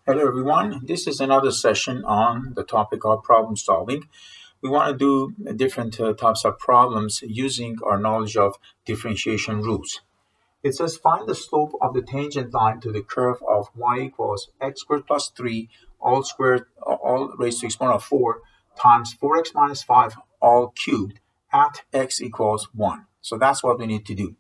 Hello everyone, this is another session on the topic of problem solving. We want to do different types of problems using our knowledge of differentiation rules. It says find the slope of the tangent line to the curve of y equals x squared plus 3 all squared all raised to exponent of 4 times 4x minus 5 all cubed at x equals 1. So that's what we need to do.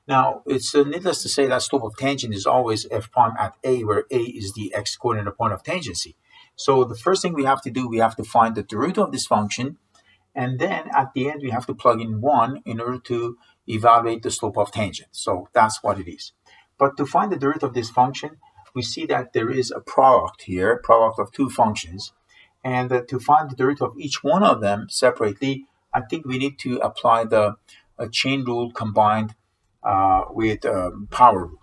Now, it's needless to say that slope of tangent is always f prime at a, where a is the x-coordinate point of tangency. So the first thing we have to do, we have to find the derivative of this function, and then at the end we have to plug in 1 in order to evaluate the slope of tangent. So that's what it is. But to find the derivative of this function, we see that there is a product here, product of two functions, and to find the derivative of each one of them separately, I think we need to apply the chain rule combined with power rule.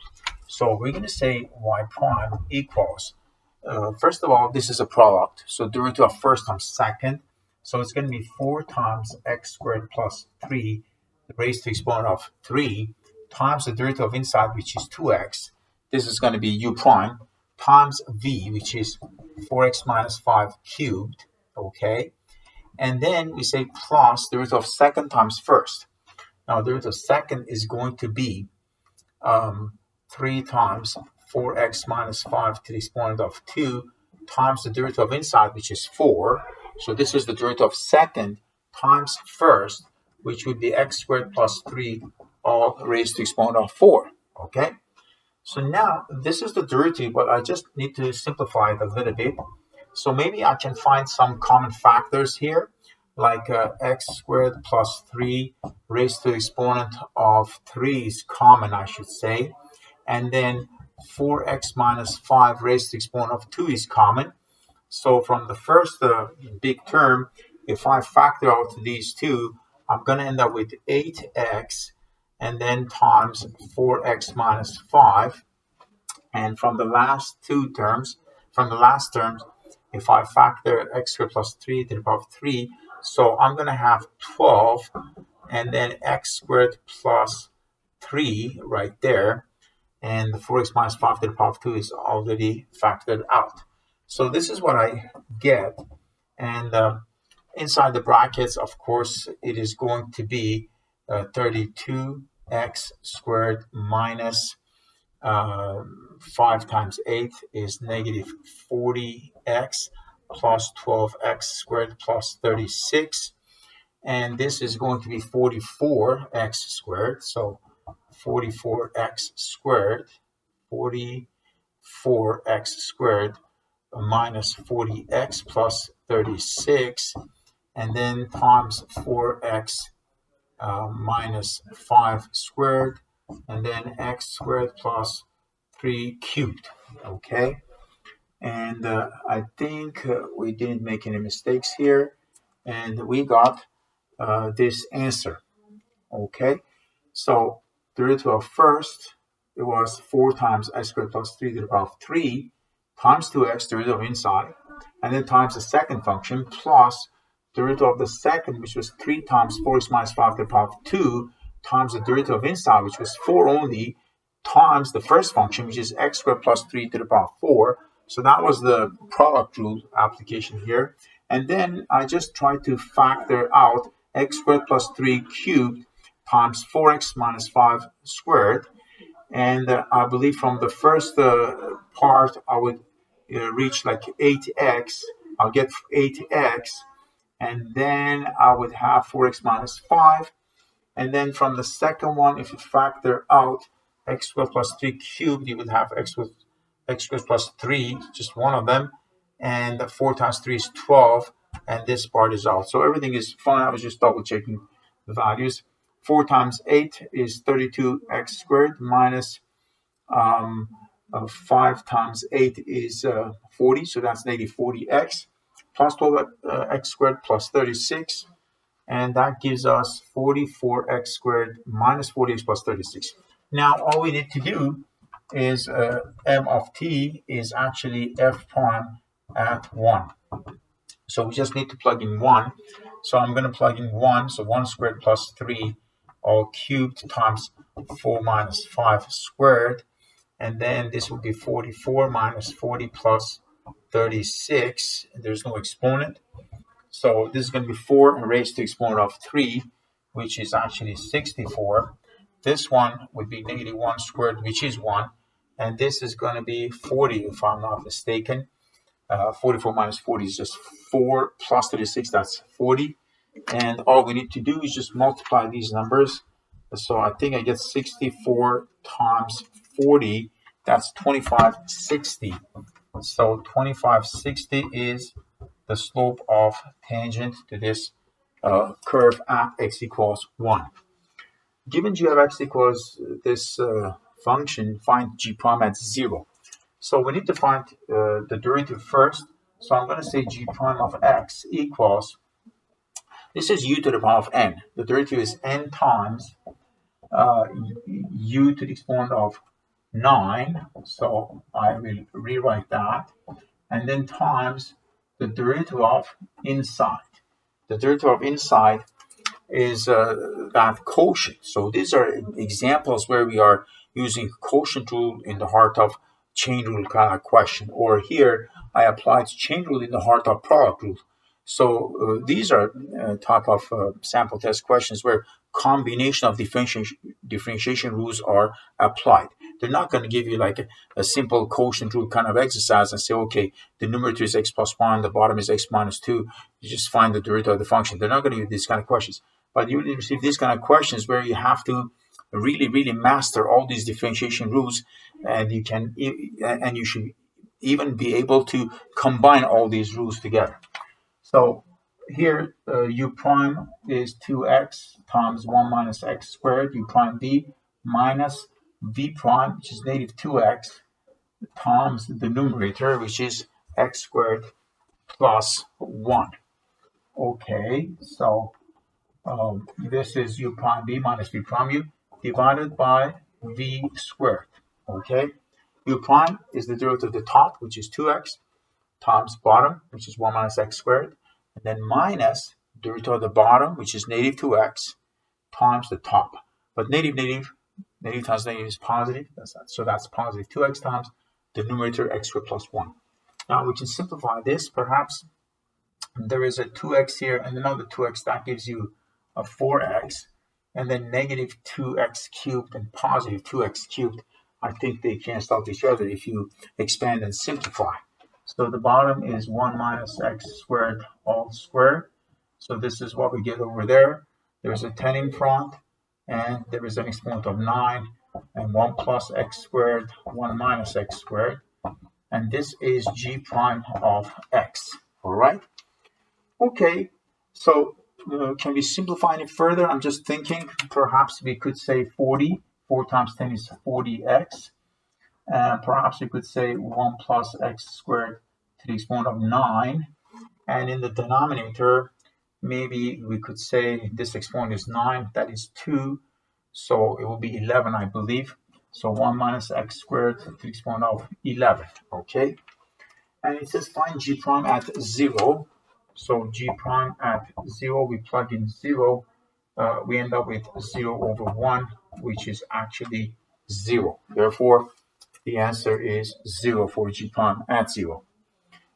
So we're going to say y prime equals, first of all, this is a product. So derivative of first times second. So it's going to be 4 times x squared plus 3 raised to exponent of 3 times the derivative of inside, which is 2x. This is going to be u prime times v, which is 4x minus 5 cubed. Okay. And then we say plus derivative of second times first. Now, derivative of second is going to be 3 times 4x minus 5 to the exponent of 2 times the derivative of inside, which is 4. So this is the derivative of second times first, which would be x squared plus 3 all raised to the exponent of 4. Okay? So now, this is the derivative, but I just need to simplify it a little bit. So maybe I can find some common factors here, like x squared plus 3 raised to the exponent of 3 is common, I should say. And then 4x minus 5 raised to the exponent of 2 is common. So from the first big term, if I factor out these two, I'm going to end up with 8x and then times 4x minus 5. And from the last terms, if I factor x squared plus 3 to the power of 3, so I'm going to have 12 and then x squared plus 3 right there. And the 4x minus 5 to the power of 2 is already factored out. So this is what I get. And inside the brackets, of course, it is going to be 32x squared minus 5 times 8 is negative 40x plus 12x squared plus 36. And this is going to be 44x squared. So 44x squared, 44x squared minus 40x plus 36. And then times 4x minus 5 squared. And then x squared plus 3 cubed. Okay. And I think we didn't make any mistakes here. And we got this answer. Okay. So derivative of first, it was 4 times x squared plus 3 to the power of 3 times 2x, derivative of inside. And then times the second function plus derivative of the second, which was 3 times 4x minus 5 to the power of 2 times the derivative of inside, which was 4 only, times the first function, which is x squared plus 3 to the power of 4. So that was the product rule application here. And then I just tried to factor out x squared plus 3 cubed times 4x minus 5 squared. And I believe from the first part, I would reach like 8x. I'll get 8x. And then I would have 4x minus 5. And then from the second one, if you factor out x squared plus 3 cubed, you would have x squared plus 3, just one of them. And 4 times 3 is 12. And this part is out. So everything is fine. I was just double checking the values. 4 times 8 is 32x squared minus 5 times 8 is 40. So that's negative 40x plus 12x squared plus 36. And that gives us 44x squared minus 40x plus 36. Now, all we need to do is m of t is actually f prime at 1. So we just need to plug in 1. So I'm going to plug in 1. So 1 squared plus 3 all cubed times 4 minus 5 squared. And then this will be 44 minus 40 plus 36. There's no exponent. So this is going to be 4 raised to exponent of 3, which is actually 64. This one would be negative 1 squared, which is 1. And this is going to be 40, if I'm not mistaken. 44 minus 40 is just 4 plus 36, that's 40. And all we need to do is just multiply these numbers. So I think I get 64 times 40, that's 2560. So 2560 is the slope of tangent to this curve at x equals 1. Given g of x equals this function, find g prime at 0. So we need to find the derivative first. So I'm going to say g prime of x equals, this is u to the power of n. The derivative is n times u to the exponent of 9. So I will rewrite that. And then times the derivative of inside. The derivative of inside is that quotient. So these are examples where we are using quotient rule in the heart of chain rule kind of question. Or here I applied chain rule in the heart of product rule. So these are type of sample test questions where combination of differentiation rules are applied. They're not going to give you like a simple quotient rule kind of exercise and say, okay, the numerator is x plus 1, the bottom is x minus 2. You just find the derivative of the function. They're not going to give you these kind of questions. But you will receive these kind of questions where you have to really, really master all these differentiation rules, and you should even be able to combine all these rules together. So here u prime is 2x times 1 minus x squared, u prime b minus v prime, which is negative 2x, times the numerator, which is x squared plus 1. Okay, so this is u prime b minus v prime u divided by v squared. Okay, u prime is the derivative of the top, which is 2x, times bottom, which is 1 minus x squared, and then minus derivative of the bottom, which is negative 2x, times the top. But negative times negative is positive, so that's positive 2x times the numerator x squared plus 1. Now we can simplify this. Perhaps there is a 2x here and another 2x, that gives you a 4x, and then negative 2x cubed and positive 2x cubed. I think they cancel out each other if you expand and simplify. So the bottom is 1 minus x squared all squared. So this is what we get over there. There's a 10 in front, and there is an exponent of 9, and 1 plus x squared, 1 minus x squared. And this is g prime of x, all right? Okay, so can we simplify it further? I'm just thinking perhaps we could say 40. 4 times 10 is 40x. And perhaps we could say 1 plus x squared to the exponent of 9. And in the denominator, maybe we could say this exponent is 9, that is 2. So it will be 11, I believe. So 1 minus x squared to the exponent of 11, okay? And it says find g prime at 0. So g prime at 0, we plug in 0. We end up with 0 over 1, which is actually 0. Therefore, the answer is 0 for g prime at 0.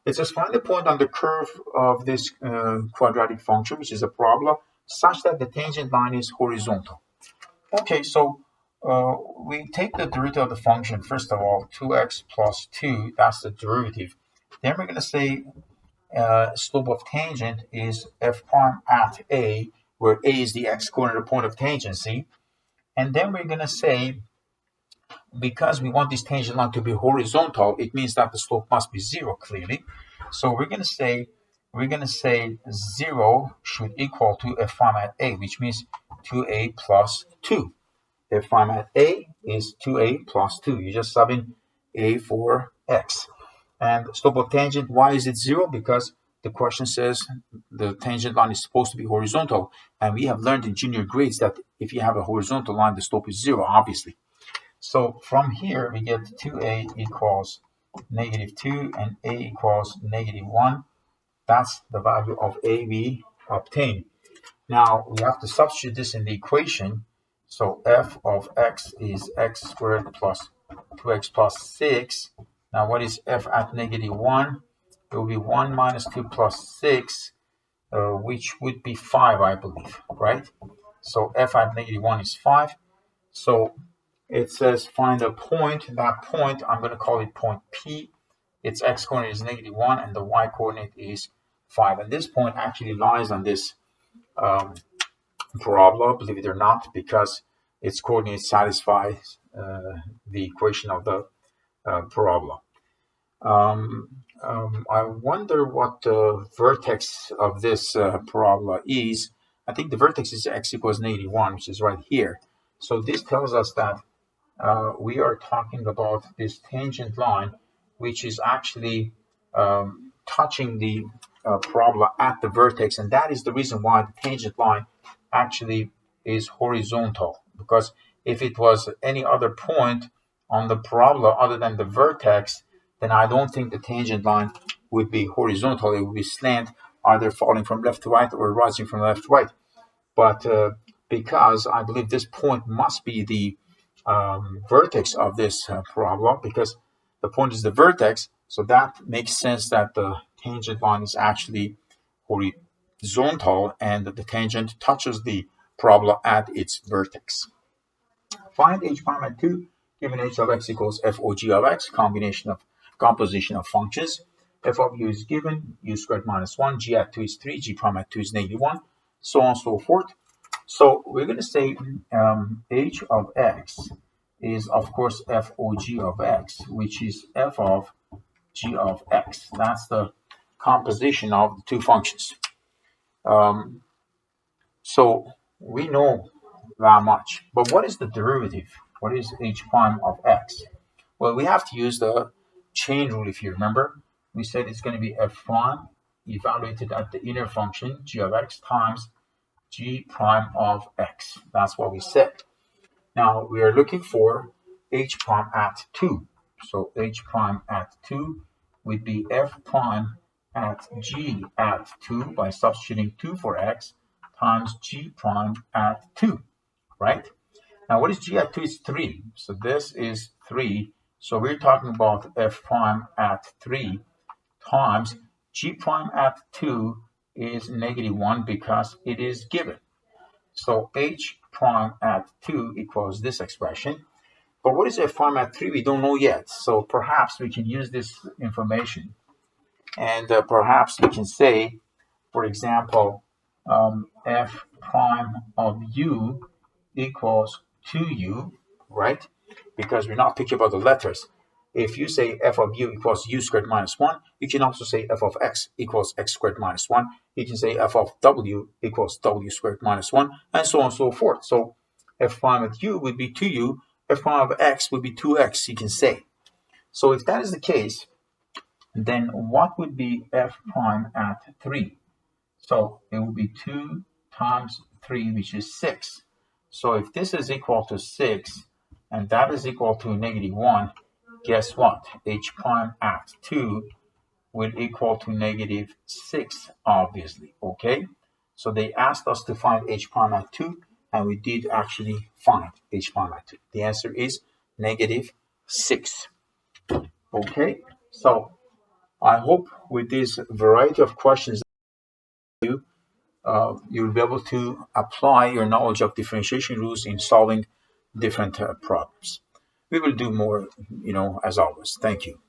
It says find the point on the curve of this quadratic function, which is a parabola, such that the tangent line is horizontal. Okay, so we take the derivative of the function. First of all, 2x plus 2, that's the derivative. Then we're going to say slope of tangent is f prime at a, where a is the x-coordinate point of tangency. And then we're going to say, because we want this tangent line to be horizontal, it means that the slope must be 0 clearly. So we're going to say 0 should equal to f prime at a, which means 2a plus 2. F prime at a is 2a plus 2. You just sub in a for x. And slope of tangent, why is it 0? Because the question says the tangent line is supposed to be horizontal. And we have learned in junior grades that if you have a horizontal line, the slope is 0, obviously. So from here, we get 2a equals negative 2 and a equals negative 1. That's the value of a we obtain. Now, we have to substitute this in the equation. So f of x is x squared plus 2x plus 6. Now, what is f at -1? It will be 1 minus 2 plus 6, which would be 5, I believe, right? So f at -1 is 5. So it says find a point. That point, I'm going to call it point P. Its x coordinate is -1 and the y coordinate is 5. And this point actually lies on this parabola, believe it or not, because its coordinates satisfy the equation of the parabola. I wonder what the vertex of this parabola is. I think the vertex is x equals -1, which is right here. So this tells us that we are talking about this tangent line, which is actually touching the parabola at the vertex, and that is the reason why the tangent line actually is horizontal. Because if it was any other point on the parabola other than the vertex, then I don't think the tangent line would be horizontal. It would be slant, either falling from left to right or rising from left to right. But because I believe this point must be the vertex of this parabola, because the point is the vertex, so that makes sense that the tangent line is actually horizontal and that the tangent touches the parabola at its vertex. Find h prime at 2, given h of x equals f o g of x, composition of functions. F of u is given, u squared minus 1, g at 2 is 3, g prime at 2 is -1, so on and so forth. So we're going to say h of x is, of course, f o g of x, which is f of g of x. That's the composition of the two functions. So we know that much. But what is the derivative? What is h prime of x? Well, we have to use the chain rule, if you remember. We said it's going to be f prime evaluated at the inner function, g of x, times g prime of x. That's what we said. Now, we are looking for h prime at 2. So h prime at 2 would be f prime at g at 2 by substituting 2 for x times g prime at 2, right? Now, what is g at 2 is 3. So this is 3. So we're talking about f prime at 3 times g prime at 2 is -1 because it is given. So h prime at 2 equals this expression. But what is f prime at 3? We don't know yet. So perhaps we can use this information. And perhaps we can say, for example, f prime of u equals 2u, right? Because we're not thinking about the letters. If you say f of u equals u squared minus 1, you can also say f of x equals x squared minus 1. You can say f of w equals w squared minus 1, and so on and so forth. So f prime of u would be 2u, f prime of x would be 2x, you can say. So if that is the case, then what would be f prime at 3? So it will be 2 times 3, which is 6. So if this is equal to 6, and that is equal to -1, guess what? H prime at 2 will equal to -6, obviously, okay? So they asked us to find H prime at 2, and we did actually find H prime at 2. The answer is -6, okay? So I hope with this variety of questions you'll be able to apply your knowledge of differentiation rules in solving different problems. We will do more, as always. Thank you.